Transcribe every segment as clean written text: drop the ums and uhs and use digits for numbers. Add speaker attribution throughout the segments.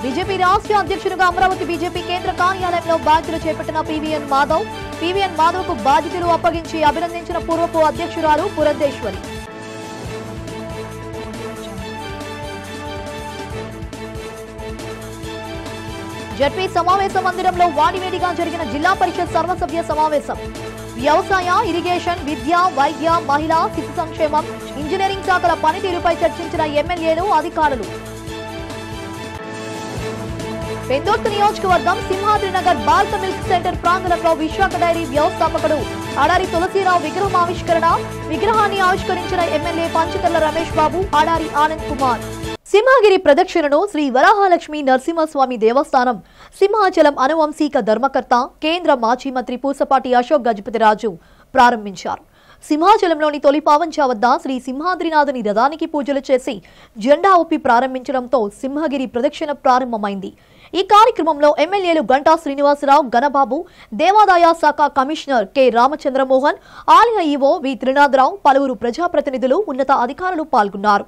Speaker 1: BJP రాష్ట్ర అధ్యక్షుడిగా Amaravati BJP కేంద్ర కార్యాలయంలో బాధ్యతలు చేపట్టిన పీవీఎన్ మాధవ్ కు బాధ్యతలు అప్పగించి అభినందించిన పూర్వపు అధ్యక్షురాలు పురంధేశ్వరి. జడ్పీ సమావేశ మందిరంలో వాడివేడిగా జరిగిన జిల్లా పరిషత్ సర్వసభ్య సమావేశం. వ్యవసాయ, ఇరిగేషన్, విద్య, వైద్య, మహిళా, శిశు సంక్షేమం, ఇంజనీరింగ్ శాఖల పనితీరుపై చర్చించిన ఎమ్మెల్యేలు, అధికారులు. పెందోర్తి నియోజకవర్గం సింహాద్రినగర్ భారత మిల్క్ సెంటర్ ప్రాంగణంలో విశాఖ డైరీ వ్యవస్థాపకుడు ఆడారి తులసీరావు విగ్రహం ఆవిష్కరణ. విగ్రహాన్ని ఆవిష్కరించిన ఎమ్మెల్యే పంచకర్ల రమేష్ బాబు, ఆడారి ఆనంద్ కుమార్. సింహగిరి ప్రదక్షిణను శ్రీ వరాహలక్ష్మి నరసింహస్వామి దేవస్థానం సింహాచలం అనువంశిక ధర్మకర్త కేంద్ర మాజీ మంత్రి పూసపాటి అశోక్ గజపతిరాజు ప్రారంభించారు. సింహాచలంలోని తొలి పావంచా వద్ద శ్రీ సింహాద్రినాథుని రథానికి పూజలు చేసి జెండా ఊపి ప్రారంభించడంతో సింహగిరి ప్రదక్షిణ ప్రారంభమైంది. ఈ కార్యక్రమంలో ఎమ్మెల్యేలు గంటా శ్రీనివాసరావు, గణబాబు, దేవాదాయ శాఖ కమిషనర్ కె రామచంద్రమోహన్, ఆలయ ఈవో వి త్రినాథరావు, పలువురు ప్రజాప్రతినిధులు, ఉన్నత అధికారులు పాల్గొన్నారు.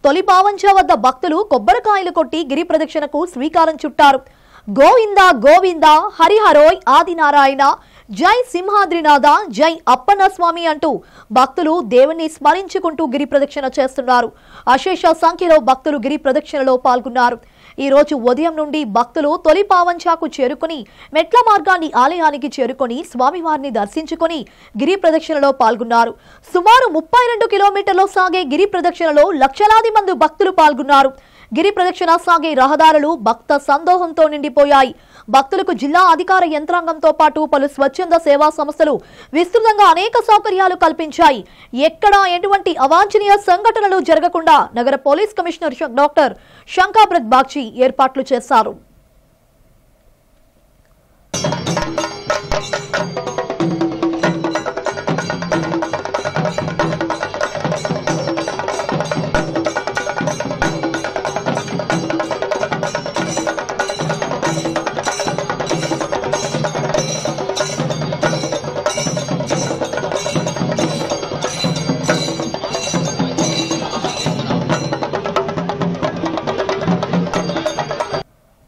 Speaker 1: తొలి పావంచా వద్ద భక్తులు కొబ్బరికాయలు కొట్టి గిరి ప్రదక్షిణకు శ్రీకారం చుట్టారు. గోవింద గోవింద హరిహరోయ్ ఆదినారాయణ, జై సింహాద్రినాథ, జై అప్పన్న స్వామి అంటూ భక్తులు దేవుణ్ణి స్మరించుకుంటూ గిరి ప్రదక్షిణ చేస్తున్నారు. అశేష సంఖ్యలో భక్తులు గిరి ప్రదక్షిణలో పాల్గొన్నారు. ఈ రోజు ఉదయం నుండి భక్తులు తొలి పావంచాకు చేరుకుని మెట్ల మార్గాన్ని ఆలయానికి చేరుకుని స్వామివారిని దర్శించుకుని గిరి ప్రదక్షిణలో పాల్గొన్నారు. సుమారు 32 కిలోమీటర్లు సాగే గిరి ప్రదక్షిణలో లక్షలాది మంది భక్తులు పాల్గొన్నారు. గిరి ప్రదక్షిణ సాగే రహదారులు భక్త సందోహంతో నిండిపోయాయి. భక్తులకు జిల్లా అధికార యంత్రాంగంతో పాటు పలు స్వచ్ఛంద సేవా సంస్థలు విస్తృతంగా అనేక సౌకర్యాలు కల్పించాయి. ఎక్కడా ఎటువంటి అవాంఛనీయ సంఘటనలు జరగకుండా నగర పోలీస్ కమిషనర్ డాక్టర్ శంకాబ్రత్ బాగ్చి ఏర్పాట్లు చేశారు.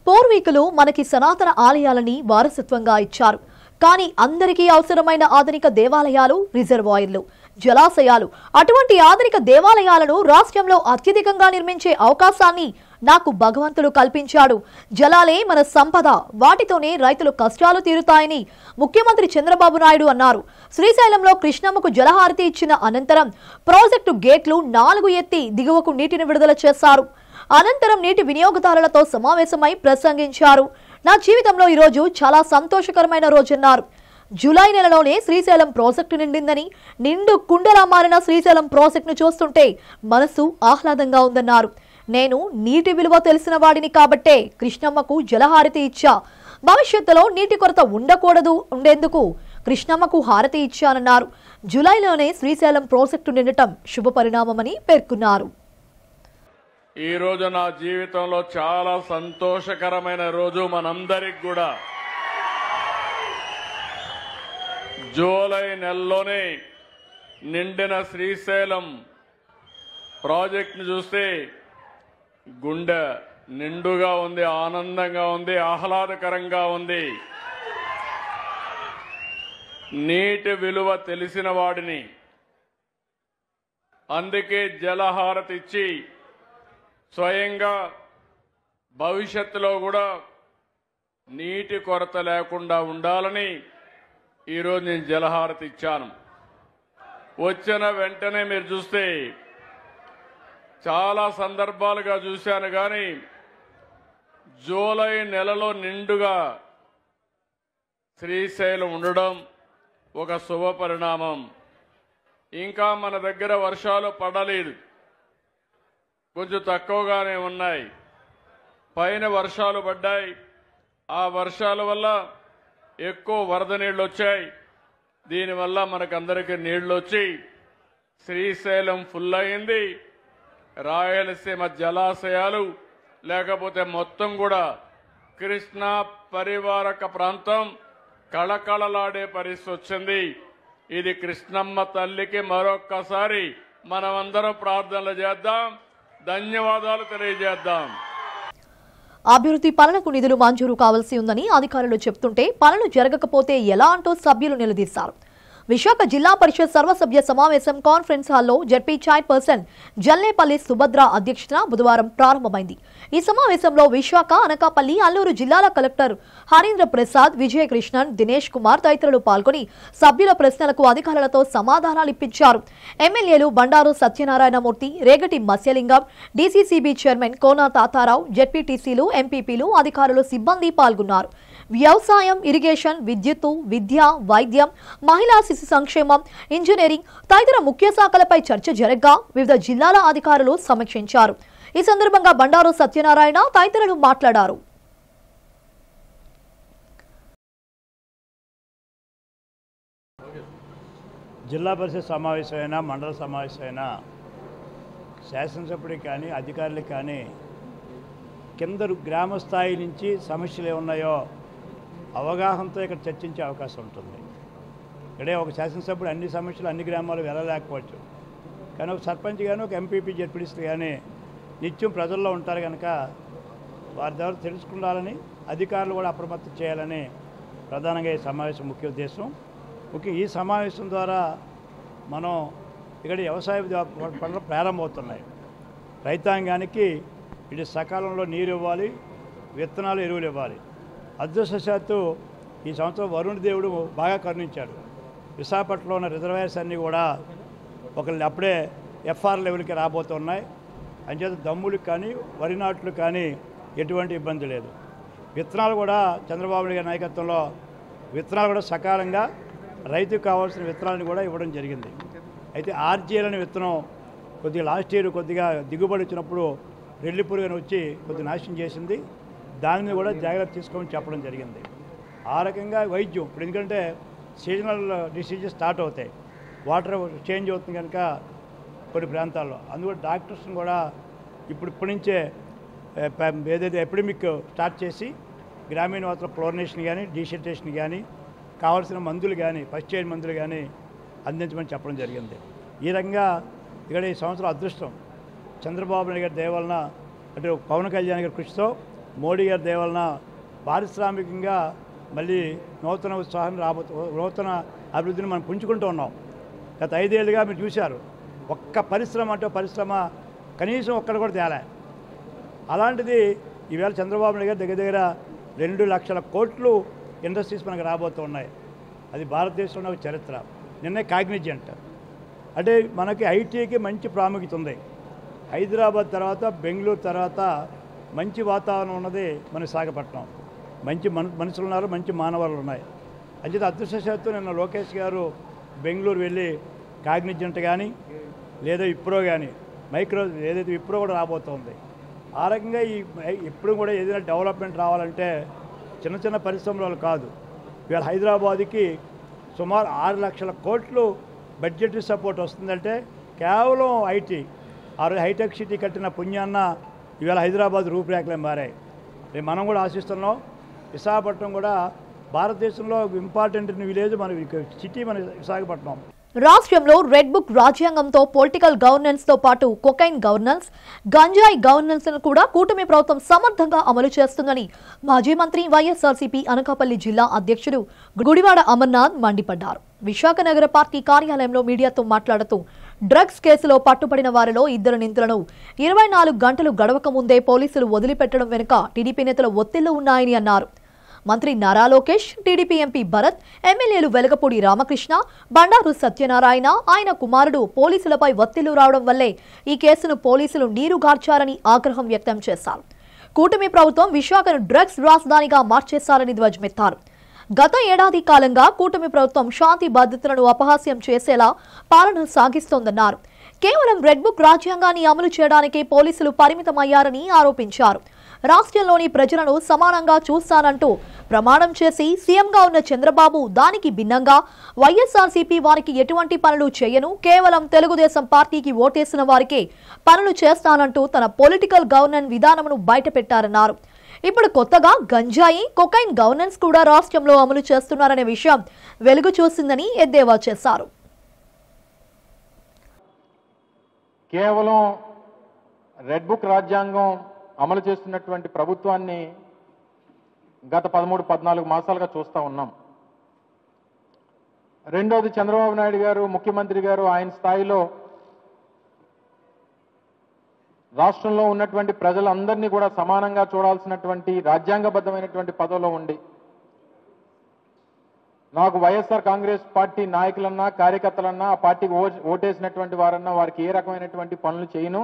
Speaker 1: పూర్వీకులు మనకి సనాతన ఆలయాలని వారసత్వంగా ఇచ్చారు. కానీ అందరికీ అవసరమైన ఆధునిక దేవాలయాలు, రిజర్వాయర్లు, జలాశయాలు, అటువంటి ఆధునిక దేవాలయాలను రాష్ట్రంలో అత్యధికంగా నిర్మించే అవకాశాన్ని నాకు భగవంతుడు కల్పించాడు. జలాలే మన సంపద, వాటితోనే రైతులు కష్టాలు తీరుతాయని ముఖ్యమంత్రి చంద్రబాబు నాయుడు అన్నారు. శ్రీశైలంలో కృష్ణమ్మకు జలహారతి ఇచ్చిన అనంతరం ప్రాజెక్టు గేట్లు 4 ఎత్తి దిగువకు నీటిని విడుదల చేశారు. అనంతరం నీటి వినియోగదారులతో సమావేశమై ప్రసంగించారు. నా జీవితంలో ఈరోజు చాలా సంతోషకరమైన రోజన్నారు. జూలై నెలలోనే శ్రీశైలం ప్రాజెక్టు నిండిందని, నిండు కుండలా మారిన శ్రీశైలం ప్రాజెక్టును చూస్తుంటే మనసు ఆహ్లాదంగా ఉందన్నారు. నేను నీటి విలువ తెలిసిన వాడిని కాబట్టే కృష్ణమ్మకు జలహారతి ఇచ్చా. భవిష్యత్తులో నీటి కొరత ఉండేందుకు కృష్ణమ్మకు హారతి ఇచ్చానన్నారు. జూలైలోనే శ్రీశైలం ప్రాజెక్టు నిండటం శుభ పరిణామమని పేర్కొన్నారు.
Speaker 2: ఈ రోజు నా జీవితంలో చాలా సంతోషకరమైన రోజు మనందరికి కూడా. జూలై నెలలోనే నిండిన శ్రీశైలం ప్రాజెక్టును చూస్తే గుండె నిండుగా ఉంది, ఆనందంగా ఉంది, ఆహ్లాదకరంగా ఉంది. నీటి విలువ తెలిసిన వాడిని, అందుకే జలహారతి ఇచ్చి స్వయంగా భవిష్యత్తులో కూడా నీటి కొరత లేకుండా ఉండాలని ఈరోజు నేను జలహారతి ఇచ్చాను. వచ్చిన వెంటనే మీరు చూస్తే చాలా సందర్భాలుగా చూశాను, కానీ జూలై నెలలో నిండుగా శ్రీశైలం ఉండడం ఒక శుభ పరిణామం. ఇంకా మన దగ్గర వర్షాలు పడలేదు, కొంచెం తక్కువగానే ఉన్నాయి. పైన వర్షాలు పడ్డాయి, ఆ వర్షాల వల్ల ఎక్కువ వరద నీళ్లు వచ్చాయి. దీనివల్ల మనకందరికీ నీళ్లు వచ్చి శ్రీశైలం ఫుల్ అయింది. రాయలసీమ జలాశయాలు లేకపోతే మొత్తం కూడా కృష్ణా పరివారక ప్రాంతం కళకళలాడే పరిస్థితి వచ్చింది. ఇది కృష్ణమ్మ తల్లికి మరొక్కసారి మనమందరం ప్రార్థనలు చేద్దాం, ధన్యవాదాలు తెలియజేద్దాం.
Speaker 1: అభివృద్ధి పనులకు నిధులు మంజూరు కావాల్సి ఉందని అధికారులు చెబుతుంటే పనులు జరగకపోతే ఎలా అంటూ సభ్యులు నిలదీశారు. విశాఖ జిల్లా పరిషత్ సర్వసభ్య సమావేశం కాన్ఫరెన్స్ హాల్లో జడ్పీ చైర్పర్సన్ జల్లేపల్లి సుభద్ర అధ్యక్షతన బుధవారం ప్రారంభమైంది. ఈ సమావేశంలో విశాఖ, అనకాపల్లి, అల్లూరు జిల్లాల కలెక్టర్ హరీంద్ర ప్రసాద్, విజయకృష్ణన్, దినేష్ కుమార్ తదితరులు పాల్గొని సభ్యుల ప్రశ్నలకు అధికారులతో సమాధానాలు ఇప్పించారు. ఎమ్మెల్యేలు బండారు సత్యనారాయణమూర్తి, రేగటి మత్స్యలింగం, డీసీసీబీ చైర్మన్ కోన తాతారావు, జడ్పీటీసీలు, ఎంపీపీలు, అధికారులు, సిబ్బంది పాల్గొన్నారు. వ్యవసాయం, ఇరిగేషన్, విద్యుత్తు, విద్య, వైద్యం, మహిళా శిశు సంక్షేమం, ఇంజనీరింగ్ తదితర ముఖ్య శాఖలపై చర్చ జరగ్గా వివిధ జిల్లాల అధికారులు సమీక్షించారు. ఈ సందర్భంగా బండారు సత్యనారాయణ తదితరులు మాట్లాడారు.
Speaker 3: జిల్లా పరిషత్ సమావేశమైనా మండల సమావేశమైనా శాసనసభ్యుడికి కానీ అధికారులకు కానీ కింద గ్రామ స్థాయి నుంచి సమస్యలు ఏమున్నాయో అవగాహనతో ఇక్కడ చర్చించే అవకాశం ఉంటుంది. ఇక్కడే ఒక శాసనసభ్యుడు అన్ని సమస్యలు అన్ని గ్రామాలు వెళ్ళలేకపోవచ్చు, కానీ ఒక సర్పంచ్ కానీ ఒక ఎంపీపీ జడ్పీటీసీలు కానీ నిత్యం ప్రజల్లో ఉంటారు కనుక వారి ద్వారా తెలుసుకుండాలని, అధికారులు కూడా అప్రమత్తం చేయాలని ప్రధానంగా ఈ సమావేశం ముఖ్య ఉద్దేశం. ఈ సమావేశం ద్వారా మనం ఇక్కడ వ్యవసాయ పనులు ప్రారంభమవుతున్నాయి. రైతాంగానికి ఇటు సకాలంలో నీరు ఇవ్వాలి, విత్తనాలు, ఎరువులు ఇవ్వాలి. అదృష్టవశాత్తు ఈ సంవత్సరం వరుణ్ దేవుడు బాగా కరుణించాడు. విశాఖపట్నంలో ఉన్న రిజర్వాయర్స్ అన్నీ కూడా అప్పుడే ఎఫ్ఆర్ లెవెల్కి రాబోతున్నాయి. అంచేత దమ్ములకు కానీ వరి నాట్లు కానీ ఎటువంటి ఇబ్బంది లేదు. విత్తనాలు కూడా చంద్రబాబు నాయుడు గారి నాయకత్వంలో విత్తనాలు కూడా సకాలంగా రైతుకు కావాల్సిన విత్తనాలను కూడా ఇవ్వడం జరిగింది. అయితే ఆర్జీఎల్ అనే విత్తనం కొద్దిగా లాస్ట్ ఇయర్ కొద్దిగా దిగుబడి వచ్చినప్పుడు రెల్లి పురుగుని వచ్చి కొద్దిగా నాశనం చేసింది. దాని మీద కూడా జాగ్రత్త తీసుకోమని చెప్పడం జరిగింది. ఆ రకంగా వైద్యం ఇప్పుడు ఎందుకంటే సీజనల్ డిసీజెస్ స్టార్ట్ అవుతాయి, వాటర్ చేంజ్ అవుతుంది కనుక కొన్ని ప్రాంతాల్లో అందువల్ల డాక్టర్స్ని కూడా ఇప్పటి నుంచే ఏదైతే ఎపిడమిక్ స్టార్ట్ చేసి గ్రామీణ వాతావరణ ఫ్లోరినేషన్ కానీ డీసిల్టేషన్ కానీ కావాల్సిన మందులు కానీ ఫస్ట్ ఎయిడ్ మందులు కానీ అందించమని చెప్పడం జరిగింది. ఈ రకంగా ఇక్కడ ఈ సంవత్సరం అదృష్టం చంద్రబాబు నాయుడు గారి దయ వలన, అటు పవన్ కళ్యాణ్ గారి కృషితో, మోడీ గారి దయ వలన పారిశ్రామికంగా మళ్ళీ నూతన ఉత్సాహం నూతన అభివృద్ధిని మనం పుంజుకుంటూ ఉన్నాం. గత 5 ఏళ్ళుగా మీరు చూశారు, ఒక్క పరిశ్రమ అంటే పరిశ్రమ కనీసం ఒక్కడ కూడా తేలే. అలాంటిది ఈవేళ చంద్రబాబు నాయుడు గారు దగ్గర దగ్గర 2 లక్షల కోట్లు ఇండస్ట్రీస్ మనకు రాబోతూ ఉన్నాయి. అది భారతదేశంలో ఒక చరిత్ర. నిన్నే కాగ్నిజెంట్ అంటే మనకి ఐటీకి మంచి ప్రాముఖ్యత ఉంది. హైదరాబాద్ తర్వాత బెంగళూరు తర్వాత మంచి వాతావరణం ఉన్నది మన విశాఖపట్నం. మంచి మనుషులు ఉన్నారు, మంచి మానవాళ్ళు ఉన్నాయి. అంచేత అదృష్టవశాత్తు నిన్న లోకేష్ గారు బెంగళూరు వెళ్ళి కాగ్నిజెంట్ కానీ లేదా విప్రో కానీ మైక్రో ఏదైతే విప్రో కూడా రాబోతుంది. ఆ రకంగా ఇప్పుడు కూడా ఏదైనా డెవలప్మెంట్ రావాలంటే చిన్న చిన్న పరిశ్రమలు కాదు. ఇవాళ హైదరాబాద్కి సుమారు 6 లక్షల కోట్లు బడ్జెటరీ సపోర్ట్ వస్తుందంటే కేవలం ఐటీ. ఆ రోజు హైటెక్ సిటీ కట్టిన పుణ్యాన్న ఇవాళ హైదరాబాద్ రూపురేఖలే మారాయి. మనం కూడా ఆశిస్తున్నాం విశాఖపట్నం కూడా భారతదేశంలో ఇంపార్టెంట్ విలేజ్ మన సిటీ మన విశాఖపట్నం.
Speaker 1: రాష్ట్రంలో రెడ్ బుక్ రాజ్యాంగంతో పొలిటికల్ గవర్నెన్స్ తో పాటు కొకైన్ గవర్నెన్స్, గంజాయి గవర్నెన్స్ ను కూడా కూటమి ప్రభుత్వం సమర్థంగా అమలు చేస్తుందని మాజీ మంత్రి వైఎస్ఆర్సీపీ అనకాపల్లి జిల్లా అధ్యక్షుడు గుడివాడ అమర్నాథ్ మండిపడ్డారు. విశాఖ నగర పార్టీ కార్యాలయంలో మీడియాతో మాట్లాడుతూ డ్రగ్స్ కేసులో పట్టుబడిన వారిలో 2 నిందితులను 24 గంటలు గడవక ముందే పోలీసులు వదిలిపెట్టడం వెనుక టీడీపీ నేతల ఒత్తిళ్లు ఉన్నాయని అన్నారు. మంత్రి నారా లోకేష్, టీడీపీ ఎంపీ భరత్, ఎమ్మెల్యేలు వెలగపూడి రామకృష్ణ, బండారు సత్యనారాయణ, ఆయన కుమారుడు పోలీసులపై ఒత్తిళ్లు రావడం వల్లే ఈ కేసును పోలీసులు నీరుగార్చారని ఆగ్రహం వ్యక్తం చేశారు. కూటమి ప్రభుత్వం విశాఖను డ్రగ్స్ రాజధానిగా మార్చేశారని ధ్వజమెత్తారు. గత ఏడాది కాలంగా కూటమి ప్రభుత్వం శాంతి భద్రతలను అపహాస్యం చేసేలా పాలన సాగిస్తోందన్నారు. కేవలం రెడ్ బుక్ రాజ్యాంగాన్ని అమలు చేయడానికి పోలీసులు పరిమితమయ్యారని ఆరోపించారు. రాష్ట్రంలోని ప్రజలను సమానంగా చూస్తానంటూ ప్రమాణం చేసి సీఎంగా ఉన్న చంద్రబాబు దానికి భిన్నంగా వైఎస్ఆర్సీపీ వారికి ఎటువంటి పనులు చేయను, కేవలం తెలుగుదేశం పార్టీకి ఓటేసిన వారికే పనులు చేస్తానంటూ తన పొలిటికల్ గవర్నెన్స్ విధానమును బయటపెట్టారన్నారు. ఇప్పుడు కొత్తగా గంజాయి, కొకైన్ గవర్నెన్స్ కూడా రాష్ట్రంలో అమలు చేస్తున్నారనే విషయం వెలుగు చూసిందని ఎద్దేవా చేశారు.
Speaker 4: కేవలం రెడ్ బుక్ రాజ్యాంగం అమలు చేస్తున్నటువంటి ప్రభుత్వాన్ని గత 13-14 మాసాలుగా చూస్తూ ఉన్నాం. రెండోది, చంద్రబాబు నాయుడు గారు ముఖ్యమంత్రి గారు ఆయన స్థాయిలో రాష్ట్రంలో ఉన్నటువంటి ప్రజలందరినీ కూడా సమానంగా చూడాల్సినటువంటి రాజ్యాంగబద్ధమైనటువంటి పదవిలో ఉండి నాకు వైఎస్ఆర్ కాంగ్రెస్ పార్టీ నాయకులన్నా కార్యకర్తలన్నా ఆ పార్టీకి ఓటేసినటువంటి వారన్నా వారికి ఏ రకమైనటువంటి పనులు చేయను,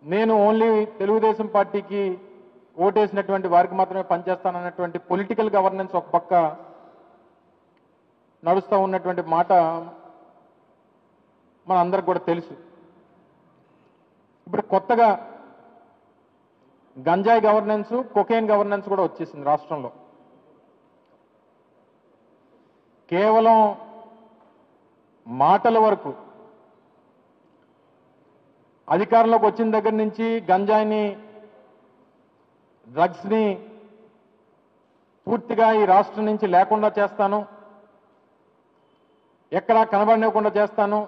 Speaker 4: నేను ఓన్లీ తెలుగుదేశం పార్టీకి ఓటేసినటువంటి వారికి మాత్రమే పనిచేస్తానన్నటువంటి పొలిటికల్ గవర్నెన్స్ ఒక పక్క నడుస్తూ ఉన్నటువంటి మాట మన అందరికి కూడా తెలుసు. ఇప్పుడు కొత్తగా గంజాయి గవర్నెన్స్, కొకైన్ గవర్నెన్స్ కూడా వచ్చేసింది రాష్ట్రంలో. కేవలం మాటల వరకు అధికారంలోకి వచ్చిన దగ్గర నుంచి గంజాయిని, డ్రగ్స్ని పూర్తిగా ఈ రాష్ట్రం నుంచి లేకుండా చేస్తాను, ఎక్కడా కనబడనివ్వకుండా చేస్తాను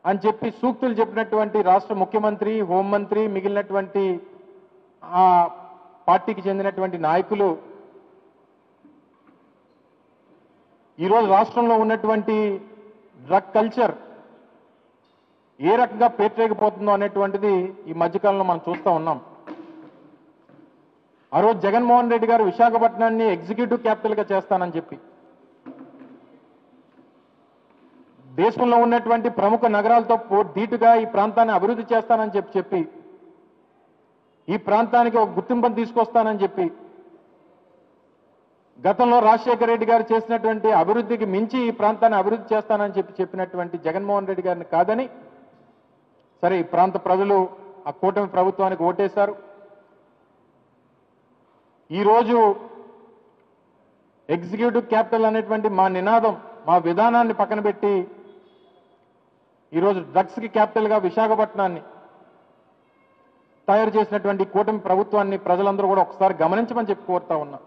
Speaker 4: అని చెప్పి సూక్తులు చెప్పినటువంటి రాష్ట్ర ముఖ్యమంత్రి, హోంమంత్రి, మిగిలినటువంటి ఆ పార్టీకి చెందినటువంటి నాయకులు ఈరోజు రాష్ట్రంలో ఉన్నటువంటి డ్రగ్ కల్చర్ ఏ రకంగా పేటరేగిపోతుందో అనేటువంటిది ఈ మధ్యకాలంలో మనం చూస్తూ ఉన్నాం. ఆ రోజు జగన్మోహన్ రెడ్డి గారు విశాఖపట్నాన్ని ఎగ్జిక్యూటివ్ క్యాపిటల్గా చేస్తానని చెప్పి దేశంలో ఉన్నటువంటి ప్రముఖ నగరాలతో ధీటుగా ఈ ప్రాంతాన్ని అభివృద్ధి చేస్తానని చెప్పి ఈ ప్రాంతానికి ఒక గుర్తింపును తీసుకొస్తానని చెప్పి గతంలో రాజశేఖర రెడ్డి గారు చేసినటువంటి అభివృద్ధికి మించి ఈ ప్రాంతాన్ని అభివృద్ధి చేస్తానని చెప్పినటువంటి జగన్మోహన్ రెడ్డి గారిని కాదని సరే ఈ ప్రాంత ప్రజలు ఆ కూటమి ప్రభుత్వానికి ఓటేశారు. ఈరోజు ఎగ్జిక్యూటివ్ క్యాపిటల్ అనేటువంటి మా నినాదం, మా విధానాన్ని పక్కన పెట్టి ఈరోజు డ్రగ్స్కి క్యాపిటల్గా విశాఖపట్నాన్ని తయారు చేసినటువంటి కూటమి ప్రభుత్వాన్ని ప్రజలందరూ కూడా ఒకసారి గమనించమని చెప్పి కోరుతా ఉన్నా.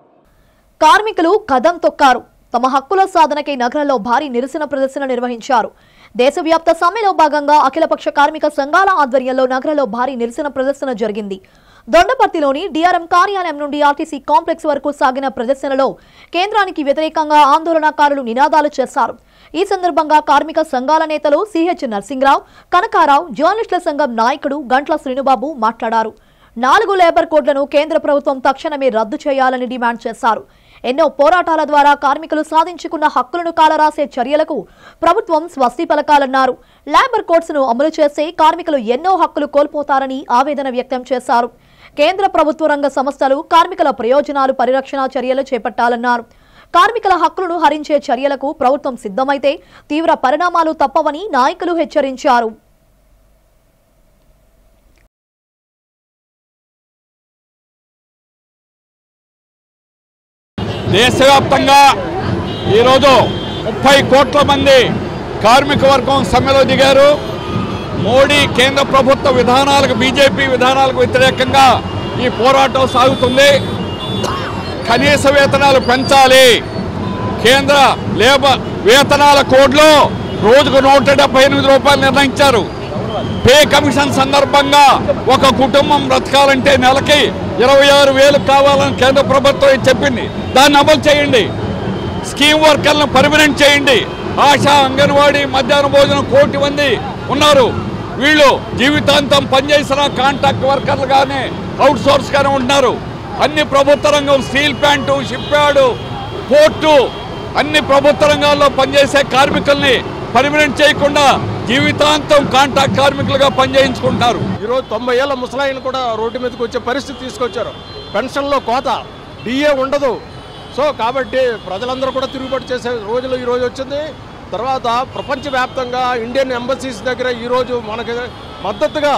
Speaker 1: కార్మికులు కదం తొక్కారు. తమ హక్కుల సాధనకై నగరంలో భారీ నిరసన ప్రదర్శన నిర్వహించారు. దేశవ్యాప్త సమ్మెలో భాగంగా అఖిలపక్ష కార్మిక సంఘాల ఆధ్వర్యంలో నగరంలో భారీ నిరసన ప్రదర్శన జరిగింది. దొండపర్తిలోని డిఆర్ఎం కార్యాలయం నుండి ఆర్టీసీ కాంప్లెక్స్ వరకు సాగిన ప్రదర్శనలో కేంద్రానికి వ్యతిరేకంగా ఆందోళనకారులు నినాదాలు చేశారు. ఈ సందర్భంగా కార్మిక సంఘాల నేతలు సిహెచ్ నర్సింగ్రావు, కనకారావు, జర్నలిస్టుల సంఘం నాయకుడు గంట్ల శ్రీనుబాబు మాట్లాడారు. 4 లేబర్ కోడ్లను కేంద్ర ప్రభుత్వం తక్షణమే రద్దు చేయాలని డిమాండ్ చేశారు. ఎన్నో పోరాటాల ద్వారా కార్మికులు సాధించుకున్న హక్కులను కాలరాసే చర్యలకు ప్రభుత్వం స్వస్తి పలకాలన్నారు. లేబర్ కోడ్స్ ను అమలు చేస్తే కార్మికులు ఎన్నో హక్కులు కోల్పోతారని ఆవేదన వ్యక్తం చేశారు. కేంద్ర ప్రభుత్వ రంగ సంస్థలు కార్మికుల ప్రయోజనాలు పరిరక్షణ చర్యలు చేపట్టాలన్నారు. కార్మికుల హక్కులను హరించే చర్యలకు ప్రభుత్వం సిద్ధమైతే తీవ్ర పరిణామాలు తప్పవని నాయకులు హెచ్చరించారు.
Speaker 5: దేశవ్యాప్తంగా ఈరోజు 30 కోట్ల మంది కార్మిక వర్గం సమ్మెలో దిగారు. మోడీ కేంద్ర ప్రభుత్వ విధానాలకు, బీజేపీ విధానాలకు వ్యతిరేకంగా ఈ పోరాటం సాగుతుంది. కనీస వేతనాలు పెంచాలి. కేంద్ర లేబర్ వేతనాల కోడ్లో రోజుకు 178 రూపాయలు నిర్ణయించారు. పే కమిషన్ సందర్భంగా ఒక కుటుంబం బ్రతకాలంటే నెలకి 26,000 కావాలని కేంద్ర ప్రభుత్వం చెప్పింది. దాన్ని అమలు చేయండి. స్కీమ్ వర్కర్లను పర్మనెంట్ చేయండి. ఆశా, అంగన్వాడీ, మధ్యాహ్న భోజనం 1 కోటి మంది ఉన్నారు. వీళ్ళు జీవితాంతం పనిచేసిన కాంట్రాక్ట్ వర్కర్లుగానే, అవుట్ సోర్స్గానే ఉంటున్నారు. అన్ని ప్రభుత్వ రంగం, steel plant, ship yard, port, అన్ని ప్రభుత్వ రంగాల్లో పనిచేసే కార్మికుల్ని పర్మనెంట్ చేయకుండా జీవితాంతం కాంట్రాక్ట్ కార్మికులుగా పనిచేయించుకుంటున్నారు.
Speaker 6: ఈరోజు 90 ఏళ్ల ముసలాయిని కూడా రోడ్డు మీదకి వచ్చే పరిస్థితి తీసుకొచ్చారు. పెన్షన్లో కోత, డిఏ ఉండదు. సో కాబట్టి ప్రజలందరూ కూడా తిరుగుబాటు చేసే రోజులు ఈరోజు వచ్చింది. తర్వాత ప్రపంచవ్యాప్తంగా ఇండియన్ ఎంబసీస్ దగ్గర ఈరోజు మనకి మద్దతుగా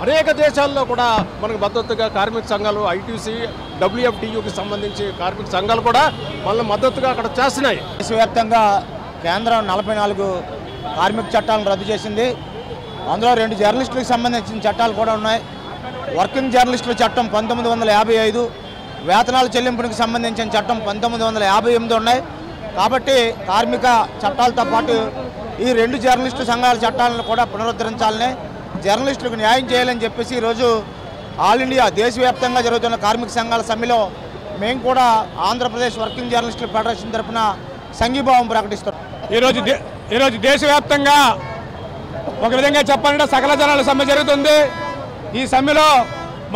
Speaker 6: అనేక దేశాల్లో కూడా మనకు మద్దతుగా కార్మిక సంఘాలు, ఐటీసీ, డబ్ల్యూఎఫ్టీయూకి సంబంధించి కార్మిక సంఘాలు కూడా మనల్ని మద్దతుగా అక్కడ చేస్తున్నాయి.
Speaker 7: దేశవ్యాప్తంగా కేంద్రం 44 కార్మిక చట్టాలను రద్దు చేసింది. అందులో 2 జర్నలిస్టులకు సంబంధించిన చట్టాలు కూడా ఉన్నాయి. వర్కింగ్ జర్నలిస్టుల చట్టం 1955, వేతనాల చెల్లింపునికి సంబంధించిన చట్టం 1958 ఉన్నాయి. కాబట్టి కార్మిక చట్టాలతో పాటు ఈ 2 జర్నలిస్టు సంఘాల చట్టాలను కూడా పునరుద్ధరించాలని, జర్నలిస్టులకు న్యాయం చేయాలని చెప్పేసి ఈరోజు ఆల్ ఇండియా దేశవ్యాప్తంగా జరుగుతున్న కార్మిక సంఘాల సమ్మెలో మేము కూడా ఆంధ్రప్రదేశ్ వర్కింగ్ జర్నలిస్టుల ఫెడరేషన్ తరఫున సంఘీభావం ప్రకటిస్తున్నాం.
Speaker 5: ఈరోజు దేశవ్యాప్తంగా ఒక విధంగా చెప్పాలంటే సకల జనాల సమ్మె జరుగుతుంది. ఈ సమ్మెలో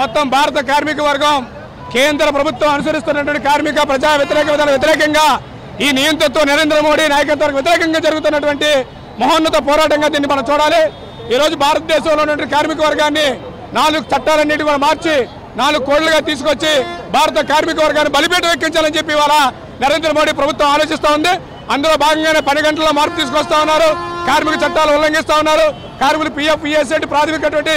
Speaker 5: మొత్తం భారత కార్మిక వర్గం కేంద్ర ప్రభుత్వం అనుసరిస్తున్నటువంటి కార్మిక ప్రజా వ్యతిరేక విధానాలకు వ్యతిరేకంగా, ఈ నియంతృత్వ నరేంద్ర మోడీ నాయకత్వానికి వ్యతిరేకంగా జరుగుతున్నటువంటి మహోన్నత పోరాటంగా దీన్ని మనం చూడాలి. ఈరోజు భారతదేశంలో ఉన్నటువంటి కార్మిక వర్గాన్ని 4 చట్టాలన్నిటి కూడా మార్చి 4 కోళ్లుగా తీసుకొచ్చి భారత కార్మిక వర్గాన్ని బలిపీఠం ఎక్కించాలని చెప్పి ఇవాళ నరేంద్ర మోడీ ప్రభుత్వం ఆలోచిస్తూ ఉంది. అందులో భాగంగానే 10 గంటల్లో మార్పు తీసుకొస్తా ఉన్నారు. కార్మిక చట్టాలు ఉల్లంఘిస్తూ ఉన్నారు. కార్మికులు PF, ESఐ ప్రాథమికటువంటి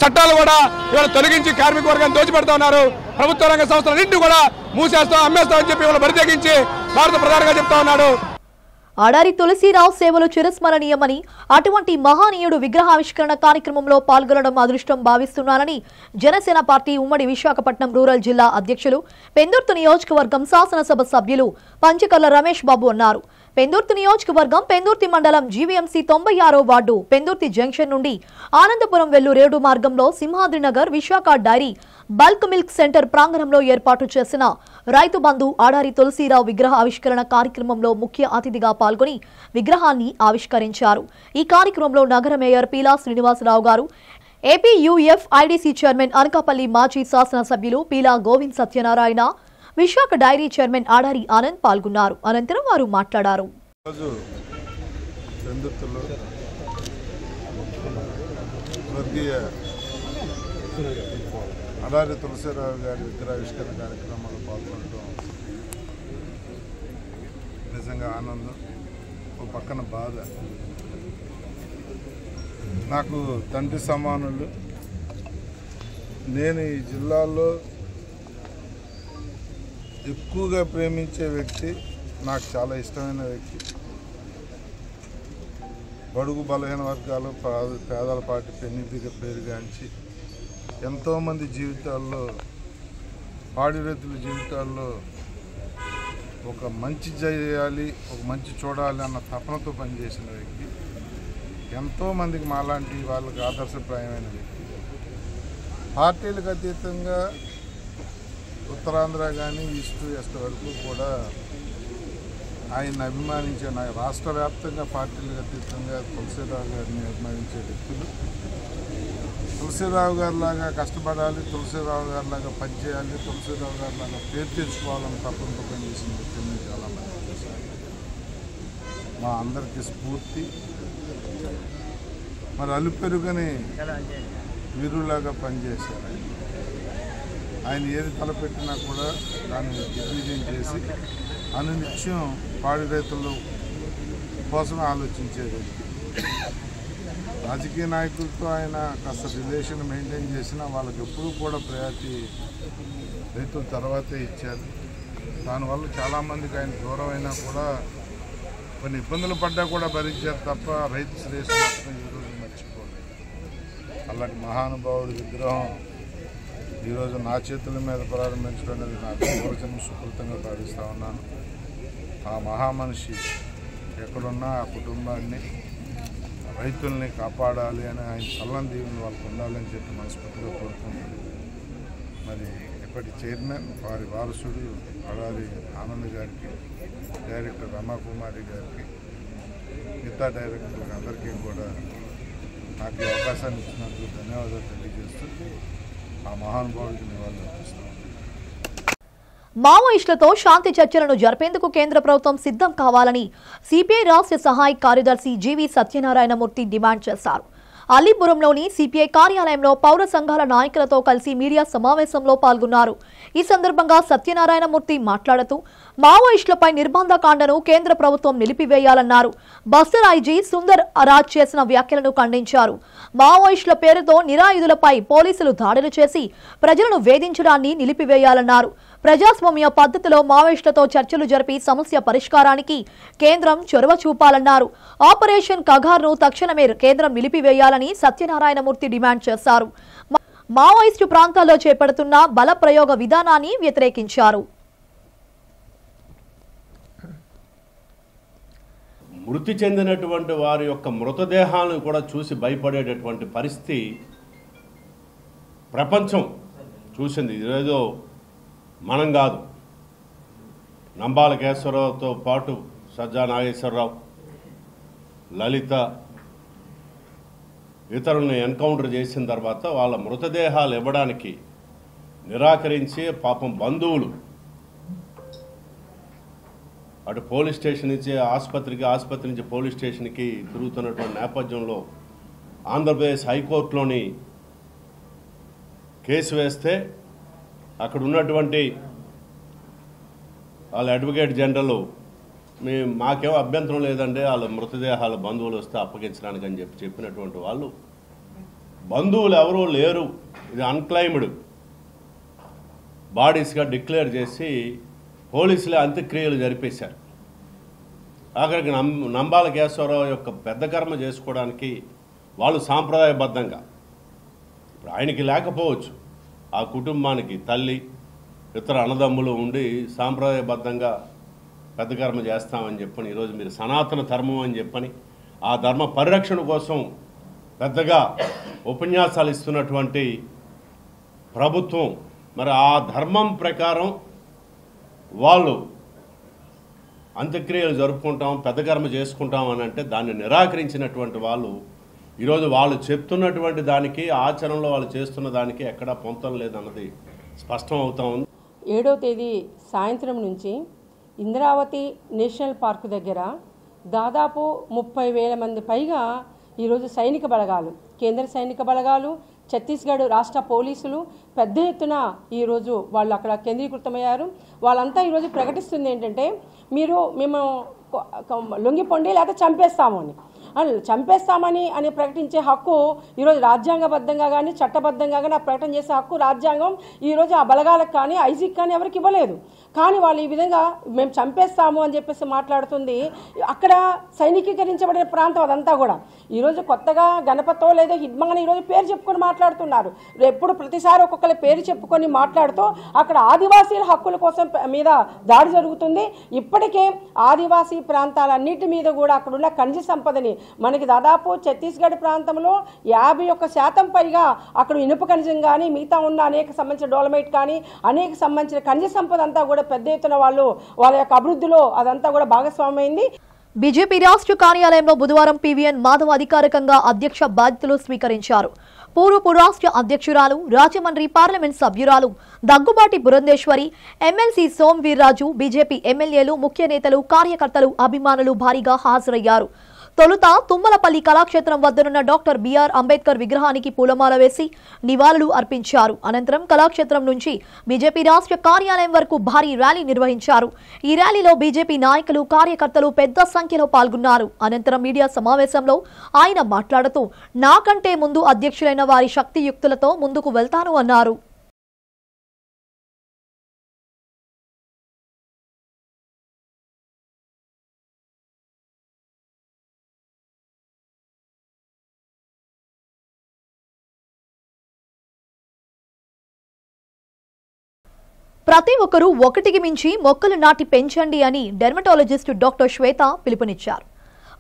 Speaker 5: చట్టాలు కూడా ఇవాళ తొలగించి కార్మిక వర్గాన్ని దోచిపెడతా ఉన్నారు. ప్రభుత్వ రంగ సంస్థలన్నింటినీ కూడా మూసేస్తాం, అమ్మేస్తామని చెప్పి ఇవాళ బరితెగించి భారత ప్రధానిగా చెప్తా ఉన్నాడు.
Speaker 1: ఆడారి తులసీరావు సేవలు చిరస్మరణీయమని, అటువంటి మహానీయుడు విగ్రహావిష్కరణ కార్యక్రమంలో పాల్గొనడం అదృష్టం భావిస్తున్నానని జనసేన పార్టీ ఉమ్మడి విశాఖపట్నం రూరల్ జిల్లా అధ్యక్షులు, పెందుర్తి నియోజకవర్గం శాసనసభ సభ్యులు పంచకర్ల రమేష్ బాబు అన్నారు. పెందుర్తి నియోజకవర్గం పెందుర్తి మండలం జీవీఎంసీ 96వ వార్డు పెందుర్తి జంక్షన్ నుండి ఆనందపురం వెళ్ళు రేడు మార్గంలో Simhadri Nagar Visakha dairy bulk milk centre ప్రాంగణంలో ఏర్పాటు చేసిన రైతు బంధు ఆడారి తులసీరావు విగ్రహ ఆవిష్కరణ కార్యక్రమంలో ముఖ్య అతిథిగా పాల్గొని విగ్రహాన్ని ఆవిష్కరించారు. ఈ కార్యక్రమంలో నగర మేయర్ పీలా శ్రీనివాసరావు గారు, ఏపీయూఎఫ్ఐడిసి చైర్మన్ అనకాపల్లి మాజీ శాసనసభ్యులు పీలా గోవింద్ సత్యనారాయణ, విశాఖ డైరీ చైర్మన్ ఆడారి ఆనంద్ పాల్గొన్నారు. అనంతరం వారు మాట్లాడారు.
Speaker 8: ఆడారి తులసీరావు గారి విగ్రహావిష్కరణ కార్యక్రమాల్లో పాల్గొనడం నిజంగా ఆనందం, ఒక పక్కన బాధ. నాకు తండ్రి సమానులు. నేను ఈ జిల్లాలో ఎక్కువగా ప్రేమించే వ్యక్తి, నాకు చాలా ఇష్టమైన వ్యక్తి. బడుగు బలహీన వర్గాలు, పేదల పార్టీ పెన్నిధిగా పేరుగాంచి ఎంతోమంది జీవితాల్లో, పాడి రైతుల జీవితాల్లో ఒక మంచి చేయాలి, ఒక మంచి చూడాలి అన్న తపనతో పనిచేసిన వ్యక్తి. ఎంతోమందికి మాలాంటి వాళ్ళకి ఆదర్శప్రాయమైన వ్యక్తి. పార్టీలకు అతీతంగా ఉత్తరాంధ్ర కానీ ఈస్ట్ వెస్ట్ వరకు కూడా ఆయన అభిమానించే, రాష్ట్ర వ్యాప్తంగా పార్టీలకు అతీతంగా తులసీరావు గారిని అభిమానించే వ్యక్తులు. తులసీరావు గారిలాగా కష్టపడాలి, తులసీరావు గారిలాగా పనిచేయాలి, తులసీరావు గారిలాగా పేరు తెచ్చుకోవాలని తప్పనితో పనిచేసిన వ్యక్తుల్ని చాలామంది చేశారు. మా అందరికీ స్ఫూర్తి. మరి అలుపెరుగని వీరులాగా పనిచేశారు. ఆయన ఏది తలపెట్టినా కూడా దాన్ని దిగ్విజయం చేసి అనునిత్యం పాడి రైతుల కోసం ఆలోచించే వ్యక్తి. రాజకీయ నాయకులతో ఆయన కాస్త రిలేషన్ మెయింటైన్ చేసినా వాళ్ళకి ఎప్పుడూ కూడా ప్రయారిటీ రైతుల తర్వాతే ఇచ్చారు. దానివల్ల చాలామందికి ఆయన దూరం అయినా కూడా కొన్ని ఇబ్బందులు పడ్డా కూడా భరించారు తప్ప రైతు శ్రేయస్సు మాత్రం ఈరోజు మర్చిపోలేదు. అలాంటి మహానుభావుడి విగ్రహం ఈరోజు నా చేతుల మీద ప్రారంభించడం అనేది నాకు పూర్వజన్మ సుకృతంగా భావిస్తూ ఉన్నాను. ఆ మహామనిషి ఎక్కడున్నా ఆ కుటుంబాన్ని, రైతుల్ని కాపాడాలి అని ఆయన చల్లని దీవెనలు వాళ్ళకు ఉండాలని చెప్పి మనస్ఫూర్తిగా కోరుకుంటున్నాను. మరి ఇప్పటి చైర్మన్, వారి వారసుడు ఆడారి ఆనంద్ గారికి, డైరెక్టర్ రమాకుమారి గారికి, మిగతా డైరెక్టర్లకు అందరికీ కూడా నాకు ఈ అవకాశాన్ని ఇచ్చినందుకు ధన్యవాదాలు తెలియజేస్తూ ఆ మహానుభావుడికి నివాళులు అర్పిస్తాను.
Speaker 1: మావోయిస్టులతో శాంతి చర్చలను జరిపేందుకు కేంద్ర ప్రభుత్వం సిద్ధం కావాలని సిపిఐ రాష్ట్ర సహాయ కార్యదర్శి జీవి సత్యనారాయణమూర్తి డిమాండ్ చేశారు. అలీపురంలోని సిపిఐ కార్యాలయంలో పౌర సంఘాల నాయకులతో కలిసి మీడియా సమావేశంలో పాల్గొన్నారు. ఈ సందర్భంగా సత్యనారాయణమూర్తి మాట్లాడుతూ మావోయిస్టులపై నిర్బంధకాండను కేంద్ర ప్రభుత్వం నిలిపివేయాలన్నారు. బస్తర్ ఐజీ సుందర్ రాజ్ చేసిన వ్యాఖ్యలను ఖండించారు. మావోయిస్టుల పేరుతో నిరాయుధులపై పోలీసులు దాడులు చేసి ప్రజలను వేధించడాన్ని నిలిపివేయాలన్నారు. ప్రజాస్వామ్య పద్ధతిలో మావోయిస్టులతో చర్చలు జరిపి సమస్య పరిష్కారానికి కేంద్రం చొరవ చూపాలన్నారు. ఆపరేషన్ కగార్ను తక్షణమే కేంద్రం నిలిపివేయాలని సత్యనారాయణమూర్తి డిమాండ్ చేశారు. మావోయిస్టు ప్రాంతాల్లో చేపడుతున్న బల ప్రయోగ విధానాన్ని వ్యతిరేకించారు.
Speaker 9: మృతి చెందినటువంటి వారి యొక్క మృతదేహాలను కూడా చూసి భయపడేటటువంటి పరిస్థితి ప్రపంచం చూసింది. ఇదేదో మనం కాదు, నంబాల కేశవరావుతో పాటు సజ్జా నాగేశ్వరరావు, లలిత ఇతరులను ఎన్కౌంటర్ చేసిన తర్వాత వాళ్ళ మృతదేహాలు ఇవ్వడానికి నిరాకరించి పాపం బంధువులు అటు పోలీస్ స్టేషన్ నుంచి ఆసుపత్రికి, ఆసుపత్రి నుంచి పోలీస్ స్టేషన్కి తిరుగుతున్నటువంటి నేపథ్యంలో ఆంధ్రప్రదేశ్ హైకోర్టులోని కేసు వేస్తే అక్కడ ఉన్నటువంటి వాళ్ళ అడ్వకేట్ జనరల్ మాకేమో అభ్యంతరం లేదంటే వాళ్ళ మృతదేహాల బంధువులు వస్తే అప్పగించడానికి అని చెప్పినటువంటి వాళ్ళు బంధువులు ఎవరూ లేరు, ఇది అన్క్లైమ్డ్ బాడీస్గా డిక్లేర్ చేసి పోలీసులే అంత్యక్రియలు జరిపేశారు. ఆఖరికి నంబాల కేశవరావు యొక్క పెద్ద కర్మ చేసుకోవడానికి వాళ్ళు సాంప్రదాయబద్ధంగా, ఇప్పుడు ఆయనకి లేకపోవచ్చు, ఆ కుటుంబానికి తల్లి ఇతర అన్నదమ్ములు ఉండి సాంప్రదాయబద్ధంగా పెద్ద కర్మ చేస్తామని చెప్పని ఈరోజు మీరు సనాతన ధర్మం అని చెప్పని ఆ ధర్మ పరిరక్షణ కోసం పెద్దగా ఉపన్యాసాలు ఇస్తున్నటువంటి ప్రభుత్వం మరి ఆ ధర్మం ప్రకారం వాళ్ళు అంత్యక్రియలు జరుపుకుంటాం, పెద్ద కర్మ చేసుకుంటాం అని అంటే దాన్ని నిరాకరించినటువంటి వాళ్ళు ఈరోజు వాళ్ళు చెప్తున్నటువంటి దానికి ఆచరణలో వాళ్ళు చేస్తున్న దానికి ఎక్కడా పొంతం లేదన్నది స్పష్టం అవుతా ఉంది.
Speaker 10: 7వ తేదీ సాయంత్రం నుంచి ఇంద్రావతి నేషనల్ పార్క్ దగ్గర దాదాపు 30,000 మంది పైగా ఈరోజు సైనిక బలగాలు, కేంద్ర సైనిక బలగాలు, ఛత్తీస్గఢ్ రాష్ట్ర పోలీసులు పెద్ద ఎత్తున ఈరోజు వాళ్ళు అక్కడ కేంద్రీకృతమయ్యారు. వాళ్ళంతా ఈరోజు ప్రకటిస్తుంది ఏంటంటే మేము లొంగిపోండి లేకపోతే చంపేస్తాము అని, చంపేస్తామని ప్రకటించే హక్కు ఈరోజు రాజ్యాంగబద్ధంగా కానీ చట్టబద్ధంగా కానీ ఆ ప్రకటన చేసే హక్కు రాజ్యాంగం ఈరోజు ఆ బలగాలకు కానీ ఐజీకి కానీ ఎవరికి ఇవ్వలేదు. కానీ వాళ్ళు ఈ విధంగా మేము చంపేస్తాము అని చెప్పేసి మాట్లాడుతుంది. అక్కడ సైనికీకరించబడిన ప్రాంతం అదంతా కూడా ఈరోజు కొత్తగా గణపతో లేదో హిడ్మంగని ఈరోజు పేరు చెప్పుకొని మాట్లాడుతున్నారు. ఎప్పుడు ప్రతిసారి ఒక్కొక్కరి పేరు చెప్పుకొని మాట్లాడుతూ అక్కడ ఆదివాసీల హక్కుల కోసం మీద దాడి జరుగుతుంది. ఇప్పటికే ఆదివాసీ ప్రాంతాలన్నిటి మీద కూడా అక్కడున్న ఖనిజ సంపదని మనకి దాదాపు ఛత్తీస్గఢ్ ప్రాంతంలో 51% పైగా అక్కడ ఇనుప ఖనిజం కానీ మిగతా ఉన్న అనేక సంబంధించిన డోలమైట్ కానీ అనేక సంబంధించిన ఖనిజ సంపద అంతా కూడా పెద్ద ఎత్తున వాళ్ళ యొక్క అభివృద్ధిలో అదంతా కూడా భాగస్వామ్యమైంది.
Speaker 1: బీజేపీ రాష్ట్ర కార్యాలయంలో బుధవారం పీవీఎన్ మాధవ్ అధికారికంగా అధ్యక్ష బాధ్యతలు స్వీకరించారు. పూర్వపు రాష్ట్ర అధ్యక్షురాలు, రాజమండ్రి పార్లమెంట్ సభ్యురాలు దగ్గుబాటి పురంధేశ్వరి, ఎమ్మెల్సీ సోమవీర్రాజు, బీజేపీ ఎమ్మెల్యేలు, ముఖ్య నేతలు, కార్యకర్తలు, అభిమానులు భారీగా హాజరయ్యారు. తొలుత తుమ్మలపల్లి కళాక్షేత్రం వద్దనున్న డాక్టర్ బిఆర్ అంబేద్కర్ విగ్రహానికి పూలమాల వేసి నివాళులు అర్పించారు. అనంతరం కళాక్షేత్రం నుంచి బీజేపీ రాష్ట్ర కార్యాలయం వరకు భారీ ర్యాలీ నిర్వహించారు. ఈ ర్యాలీలో బీజేపీ నాయకులు, కార్యకర్తలు పెద్ద సంఖ్యలో పాల్గొన్నారు. అనంతరం మీడియా సమావేశంలో ఆయన మాట్లాడుతూ నాకంటే ముందు అధ్యక్షులైన వారి శక్తియుక్తులతో ముందుకు వెళ్తాను అన్నారు. ప్రతి ఒక్కరూ ఒకటికి మించి మొక్కలు నాటి పెంచండి అని డెర్మటాలజిస్ట్ డాక్టర్ శ్వేత పిలుపునిచ్చారు.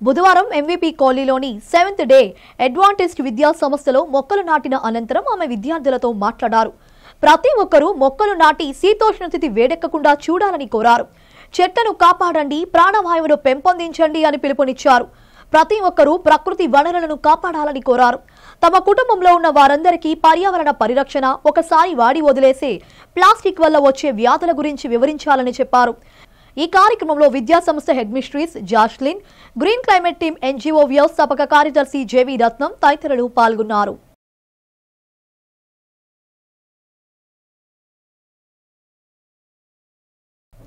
Speaker 1: బుధవారం ఎంవీపీ కాలనీలోని 7th డే అడ్వాంటిస్ట్ విద్యా సంస్థలో మొక్కలు నాటిన అనంతరం ఆమె విద్యార్థులతో మాట్లాడారు. ప్రతి ఒక్కరూ మొక్కలు నాటి శీతోష్ణ స్థితి వేడెక్కకుండా చూడాలని కోరారు. చెట్లను కాపాడండి, ప్రాణవాయువును పెంపొందించండి అని పిలుపునిచ్చారు. ప్రతి ఒక్కరూ ప్రకృతి వనరులను కాపాడాలని కోరారు. తమ కుటుంబంలో ఉన్న వారందరికీ పర్యావరణ పరిరక్షణ, ఒకసారి వాడి వదిలేసే ప్లాస్టిక్ వల్ల వచ్చే వ్యాధుల గురించి వివరించాలని చెప్పారు. ఈ కార్యక్రమంలో విద్యాసంస్థ headmistress Jaslin, Green Climate Team NGO వ్యవస్థాపక కార్యదర్శి జేవి రత్నం తదితరులు పాల్గొన్నారు.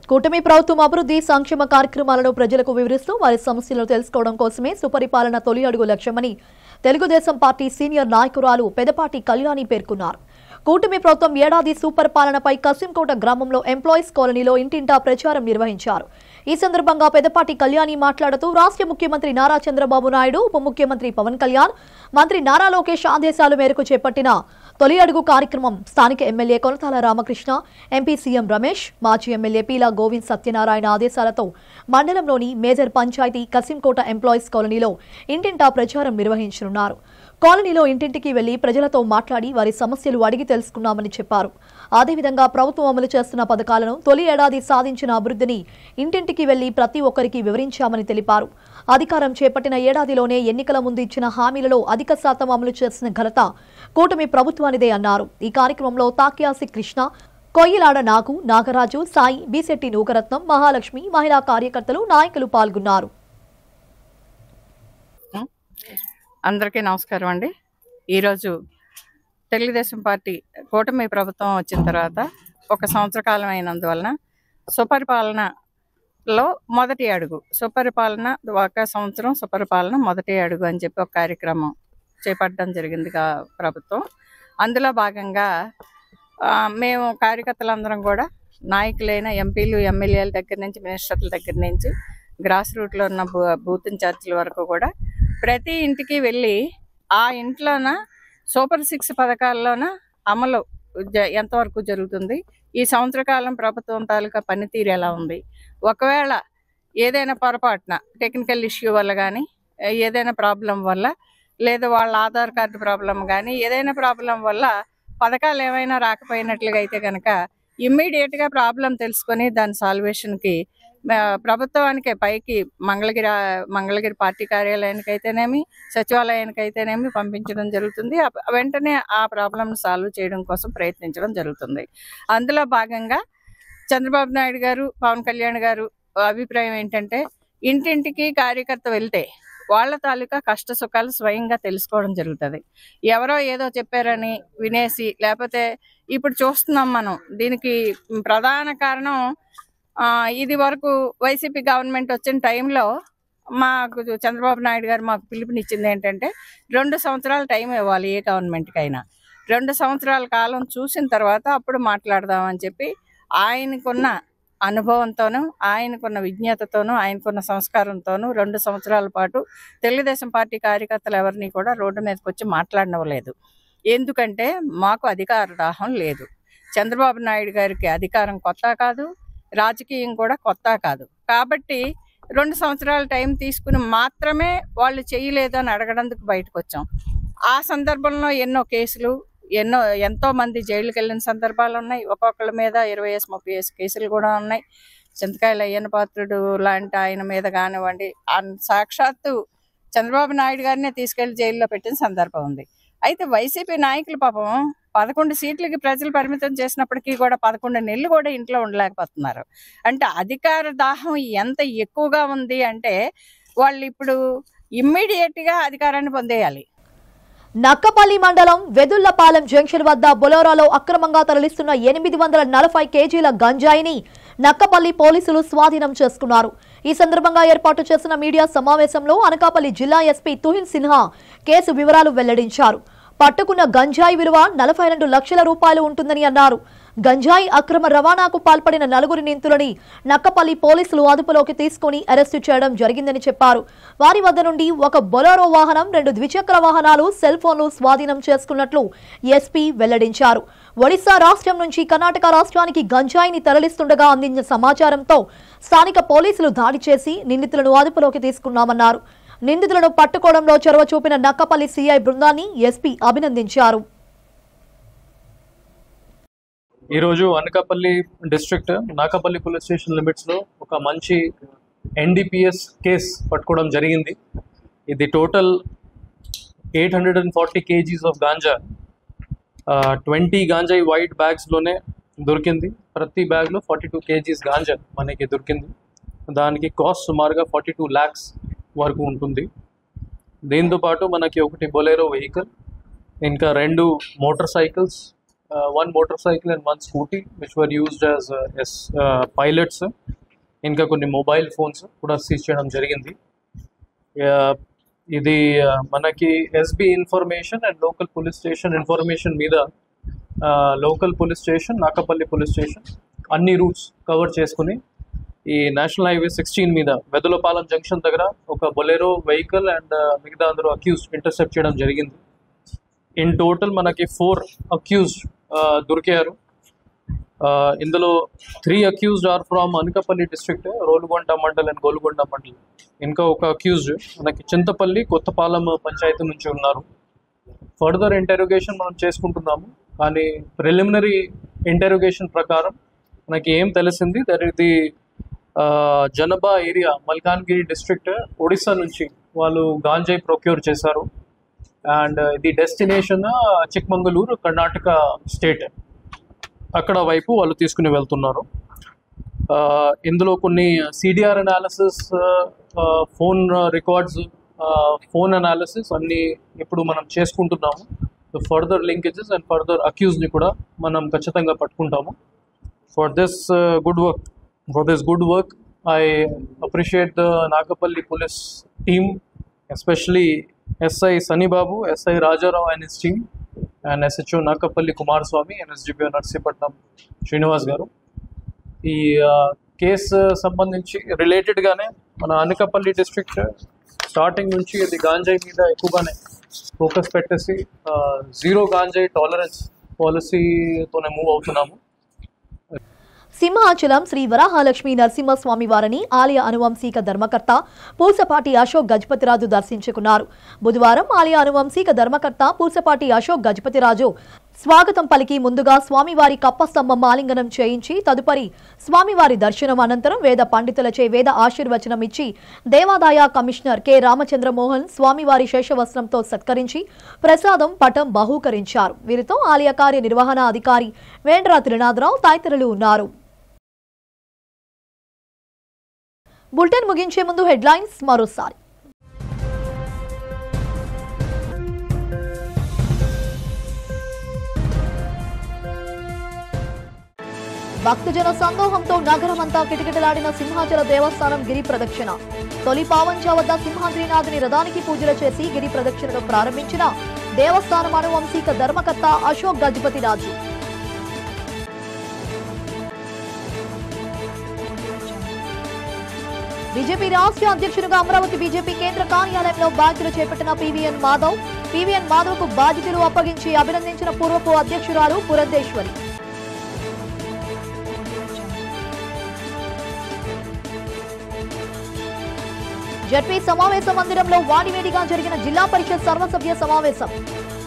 Speaker 1: కూటమి ప్రభుత్వం అభివృద్ధి సంక్షేమ కార్యక్రమాలను ప్రజలకు వివరిస్తూ వారి సమస్యలను తెలుసుకోవడం కోసమే సుపరిపాలన తొలి అడుగు లక్ష్యమని తెలుగుదేశం పార్టీ సీనియర్ నాయకురాలు పెదపాటి కళ్యాణి పేర్కొన్నారు. కూటమి ప్రభుత్వం ఏడాది సూపర్ పాలనపై కసింకోట గ్రామంలో ఎంప్లాయీస్ కాలనీలో ఇంటింటా ప్రచారం నిర్వహించారు. ఈ సందర్భంగా పెదపాటి కళ్యాణి మాట్లాడుతూ రాష్ట్ర ముఖ్యమంత్రి నారా చంద్రబాబు నాయుడు, ఉప ముఖ్యమంత్రి పవన్ కళ్యాణ్, మంత్రి నారా లోకేష్ ఆదేశాల మేరకు చేపట్టిన తొలి అడుగు కార్యక్రమం స్థానిక MLA Konathala Ramakrishna, MP CM Ramesh, మాజీ ఎమ్మెల్యే పీలా గోవింద్ సత్యనారాయణ ఆదేశాలతో మండలంలోని మేజర్ పంచాయతీ కసింకోట ఎంప్లాయీస్ కాలనీలో ఇంటింటా ప్రచారం నిర్వహించనున్నారు. కాలనీలో ఇంటింటికి వెళ్లి ప్రజలతో మాట్లాడి వారి సమస్యలు అడిగి తెలుసుకున్నామని చెప్పారు. అదేవిధంగా ప్రభుత్వం అమలు చేస్తున్న పథకాలను, తొలి ఏడాది సాధించిన అభివృద్ధిని ఇంటింటికి వెళ్లి ప్రతి ఒక్కరికి వివరించామని తెలిపారు. అధికారం చేపట్టిన ఏడాదిలోనే ఎన్నికల ముందు ఇచ్చిన హామీలలో అధిక శాతం అమలు చేసిన ఘనత కూటమి ప్రభుత్వానిదే అన్నారు. ఈ కార్యక్రమంలో తాక్యాసి కృష్ణ, కొయ్యిలాడ నాగు, నాగరాజు, సాయి, బీశెట్టి నూకరత్నం, మహాలక్ష్మి, మహిళా కార్యకర్తలు, నాయకులు పాల్గొన్నారు.
Speaker 11: అందరికీ నమస్కారం అండి. ఈరోజు తెలుగుదేశం పార్టీ కూటమి ప్రభుత్వం వచ్చిన తర్వాత 1 సంవత్సర కాలం అయినందువలన సుపరిపాలనలో మొదటి అడుగు, సుపరిపాలన 1 సంవత్సరం సుపరిపాలన మొదటి అడుగు అని చెప్పి ఒక కార్యక్రమం చేపట్టడం జరిగింది ప్రభుత్వం. అందులో భాగంగా మేము కార్యకర్తలందరం కూడా నాయకులైన ఎంపీలు, ఎమ్మెల్యేల దగ్గర నుంచి, మినిస్టర్ల దగ్గర నుంచి, గ్రాస్ రూట్లో ఉన్న బూత్ ఇన్ఛార్జీల వరకు కూడా ప్రతి ఇంటికి వెళ్ళి ఆ ఇంట్లోన సూపర్ 6 పథకాల్లోన అమలు ఎంతవరకు జరుగుతుంది, ఈ సంవత్సర కాలం ప్రభుత్వం తాలూకా పనితీరు ఎలా ఉంది, ఒకవేళ ఏదైనా పొరపాటున టెక్నికల్ ఇష్యూ వల్ల కానీ, ఏదైనా ప్రాబ్లం వల్ల, లేదా వాళ్ళ ఆధార్ కార్డు ప్రాబ్లం కానీ, ఏదైనా ప్రాబ్లం వల్ల పథకాలు ఏమైనా రాకపోయినట్లుగా అయితే కనుక ఇమ్మీడియట్గా ప్రాబ్లం తెలుసుకొని దాని సాల్వేషన్కి ప్రభుత్వానికి పైకి మంగళగిరి పార్టీ కార్యాలయానికి అయితేనేమి, సచివాలయానికి అయితేనేమి పంపించడం జరుగుతుంది. వెంటనే ఆ ప్రాబ్లంను సాల్వ్ చేయడం కోసం ప్రయత్నించడం జరుగుతుంది. అందులో భాగంగా చంద్రబాబు నాయుడు గారు, పవన్ కళ్యాణ్ గారు అభిప్రాయం ఏంటంటే, ఇంటింటికి కార్యకర్త వెళ్తే వాళ్ళ తాలూకా కష్ట సుఖాలు స్వయంగా తెలుసుకోవడం జరుగుతుంది. ఎవరో ఏదో చెప్పారని వినేసి, లేకపోతే ఇప్పుడు చూస్తున్నాం మనం, దీనికి ప్రధాన కారణం ఇది వరకు వైసీపీ గవర్నమెంట్ వచ్చిన టైంలో మాకు చంద్రబాబు నాయుడు గారు మాకు పిలుపునిచ్చింది ఏంటంటే, 2 సంవత్సరాల టైం ఇవ్వాలి ఏ గవర్నమెంట్కి అయినా, 2 సంవత్సరాల కాలం చూసిన తర్వాత అప్పుడు మాట్లాడదామని చెప్పి ఆయనకున్న అనుభవంతోనూ, ఆయనకున్న విజ్ఞతతోనూ, ఆయనకున్న సంస్కారంతోనూ 2 సంవత్సరాల పాటు తెలుగుదేశం పార్టీ కార్యకర్తలు ఎవరిని కూడా రోడ్డు మీదకి వచ్చి మాట్లాడనవ్వలేదు. ఎందుకంటే మాకు అధికార దాహం లేదు. చంద్రబాబు నాయుడు గారికి అధికారం కొత్త కాదు, రాజకీయం కూడా కొత్త కాదు. కాబట్టి 2 సంవత్సరాల టైం తీసుకుని మాత్రమే వాళ్ళు చేయలేదని అడగడానికి బయటకు వచ్చాం. ఆ సందర్భంలో ఎన్నో కేసులు, ఎంతో మంది జైలుకి వెళ్ళిన సందర్భాలు ఉన్నాయి. ఒక్కొక్కళ్ళ మీద 20-30 కేసులు కూడా ఉన్నాయి. చింతకాయల అయ్యన్న పాత్రుడు లాంటి ఆయన మీద కానివ్వండి, సాక్షాత్తు చంద్రబాబు నాయుడు గారినే తీసుకెళ్లి జైల్లో పెట్టిన సందర్భం ఉంది. అయితే వైసీపీ నాయకులు పాపం 11 సీట్లకి ప్రజలు పరిమితం చేసినప్పటికీ కూడా 11 నెలలు కూడా ఇంట్లో ఉండలేకపోతున్నారు. అంటే అధికార దాహం ఎంత ఎక్కువగా ఉంది అంటే వాళ్ళు ఇప్పుడు ఇమ్మీడియట్గా అధికారాన్ని పొందేయాలి.
Speaker 1: నక్కపల్లి మండలం వెదుళ్లపాలెం జంక్షన్ వద్ద బొలోరాలో అక్రమంగా తరలిస్తున్న 840 కేజీల గంజాయిని నక్కపల్లి పోలీసులు స్వాధీనం చేసుకున్నారు. ఈ సందర్భంగా ఏర్పాటు చేసిన మీడియా సమావేశంలో అనకాపల్లి జిల్లా ఎస్పీ తుహిన్ సిన్హా కేసు వివరాలు వెల్లడించారు. పట్టుకున్న గంజాయి విలువ 42 లక్షల రూపాయలు ఉంటుందని అన్నారు. గంజాయి అక్రమ రవాణాకు పాల్పడిన 4 నిందితులని నక్కపల్లి పోలీసులు అదుపులోకి తీసుకుని అరెస్టు చేయడం జరిగిందని చెప్పారు. వారి వద్ద నుండి ఒక బొలెరో వాహనం, 2 ద్విచక్ర వాహనాలు, సెల్ ఫోన్లు స్వాధీనం చేసుకున్నట్లు ఎస్పీ వెల్లడించారు. ఒడిశా రాష్ట్రం నుంచి కర్ణాటక రాష్ట్రానికి గంజాయిని తరలిస్తుండగా అందించిన సమాచారంతో స్థానిక పోలీసులు దాడి చేసి నిందితులను అదుపులోకి తీసుకున్నామన్నారు. నిందితులను పట్టుకోవడంలో చొరవ చూపిన నక్కపల్లి సిఐ బృందాన్ని ఎస్పీ అభినందించారు.
Speaker 12: ఈరోజు Anakapalli district Nakkapalli police station లిమిట్స్లో ఒక మంచి NDPS కేస్ పట్టుకోవడం జరిగింది. ఇది టోటల్ 840 kgs ఆఫ్ గాంజా, 20 గాంజాయి వైట్ బ్యాగ్స్లోనే దొరికింది. ప్రతి బ్యాగ్లో 42 kgs గాంజా మనకి దొరికింది. దానికి కాస్ట్ సుమారుగా 42 lakhs వరకు ఉంటుంది. దీంతో పాటు మనకి ఒకటి బొలెరో వెహికల్, ఇంకా 2 motor cycles, 1 motor cycle and 1 scooty which were used as pilots, ఇంకా కొన్ని మొబైల్ ఫోన్స్ కూడా సీజ్ చేయడం జరిగింది. ఇది మనకి SB information and local police station information మీద local police station, Nakkapalli police station అన్ని రూట్స్ కవర్ చేసుకుని ఈ నేషనల్ హైవే 16 మీద వెదులపాలెం జంక్షన్ దగ్గర ఒక బొలెరో వెహికల్ అండ్ మిగతా అందరూ అక్యూజ్ ఇంటర్సెప్ట్ చేయడం జరిగింది. ఇన్ టోటల్ మనకి 4 అక్యూజ్డ్ దొరికారు. ఇందులో 3 accused are from Anakapalli district, Rolugonda mandal and Golugonda mandal. ఇంకా ఒక అక్యూజ్డ్ మనకి చింతపల్లి కొత్తపాలెం పంచాయతీ నుంచి ఉన్నారు. ఫర్దర్ ఇంటెరోగేషన్ మనం చేసుకుంటున్నాము, కానీ ప్రిలిమినరీ ఇంటెరోగేషన్ ప్రకారం మనకి ఏం తెలిసింది, దట్ ఇది జనబా ఏరియా మల్కాన్గిరి డిస్ట్రిక్ట్ ఒడిశా నుంచి వాళ్ళు గాంజాయి ప్రొక్యూర్ చేశారు. అండ్ ఇది డెస్టినేషన్ చిక్మంగళూరు కర్ణాటక స్టేట్, అక్కడ వైపు వాళ్ళు తీసుకుని వెళ్తున్నారు. ఇందులో కొన్ని CDR analysis, phone records, phone analysis అన్నీ ఇప్పుడు మనం చేసుకుంటున్నాము. ఫర్దర్ లింకేజెస్ అండ్ ఫర్దర్ అక్యూజ్ని కూడా మనం ఖచ్చితంగా పట్టుకుంటాము. For this good work I appreciate the Nagapalli police team, especially SI Sanibabu, SI Rajarao and his team, and SHO Nagapalli Kumaraswamy and SGPO Narsipatnam Srinivas గారు. ఈ కేసు సంబంధించి రిలేటెడ్గానే మన అనకాపల్లి డిస్ట్రిక్ట్ స్టార్టింగ్ నుంచి ఇది గాంజాయి మీద ఎక్కువగానే ఫోకస్ పెట్టేసి జీరో గాంజాయి టాలరెన్స్ పాలసీతోనే మూవ్ అవుతున్నాము.
Speaker 1: సింహాచలం శ్రీ వరాహలక్ష్మీ నరసింహస్వామి వారిని ఆలయ అనువంశిక ధర్మకర్త పూసపాటి అశోక్ గజపతిరాజు దర్శించుకున్నారు. బుధవారం ఆలయ అనువంశిక ధర్మకర్త పూసపాటి అశోక్ గజపతిరాజు స్వాగతం పలికి ముందుగా స్వామివారి కప్పస్తంభం ఆలింగనం చేయించి తదుపరి స్వామివారి దర్శనం అనంతరం వేద పండితులచే వేద ఆశీర్వచనం ఇచ్చి దేవాదాయ కమిషనర్ కె రామచంద్రమోహన్ స్వామివారి శేషవస్త్రంతో సత్కరించి ప్రసాదం పటం బహూకరించారు. వీరితో ఆలయ కార్యనిర్వహణ అధికారి వేండ్ర త్రినాథరావు తదితరులు ఉన్నారు. బులెటిన్ ముగించే ముందు హెడ్లైన్స్ మరోసారి. భక్తజన సందోహంతో నగరమంతా కిటకిటలాడిన సింహాచల దేవస్థానం గిరి ప్రదక్షిణ. తొలి పావంచ వద్ద సింహాద్రినాథుని రథానికి పూజలు చేసి గిరి ప్రదక్షిణను ప్రారంభించిన దేవస్థానం అనువంశిక ధర్మకర్త అశోక్ గజపతిరాజు. బీజేపీ రాష్ట్ర అధ్యక్షునిగా అమరావతి బీజేపీ కేంద్ర కార్యాలయంలో బాధ్యతలు చేపట్టిన పివిఎన్ మాధవ్ కు బాధ్యతలు అప్పగించి అభినందించిన పూర్వపు అధ్యక్షురాలు పురంధేశ్వరి. జడ్పీ సమావేశ మందిరంలో వాడివేడిగా జరిగిన జిల్లా పరిషత్ సర్వసభ్య సమావేశం.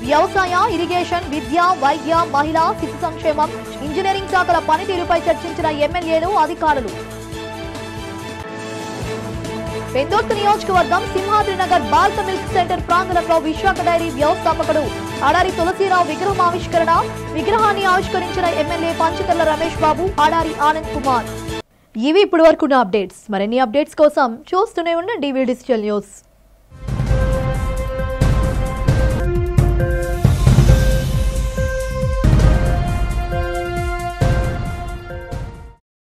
Speaker 1: వ్యవసాయ, ఇరిగేషన్, విద్య, వైద్య, మహిళా, శిశు సంక్షేమం, ఇంజనీరింగ్ శాఖల పనితీరుపై చర్చించిన ఎమ్మెల్యేలు, అధికారులు. పెందోర్తి నియోజకవర్గం సింహాద్రినగర్ భారత మిల్క్ సెంటర్ ప్రాంగణంలో విశాఖ డైరీ వ్యవస్థాపకుడు ఆడారి తులసీరావు విగ్రహం ఆవిష్కరణ. విగ్రహాన్ని ఆవిష్కరించిన ఎమ్మెల్యే పంచకర్ల రమేష్ బాబు, ఆడారి ఆనంద్ కుమార్. ఇవి ఇప్పటి వరకున్న అప్డేట్స్. మరిన్ని అప్డేట్స్ కోసం చూస్తూనే ఉండండి డిజిటల్ న్యూస్.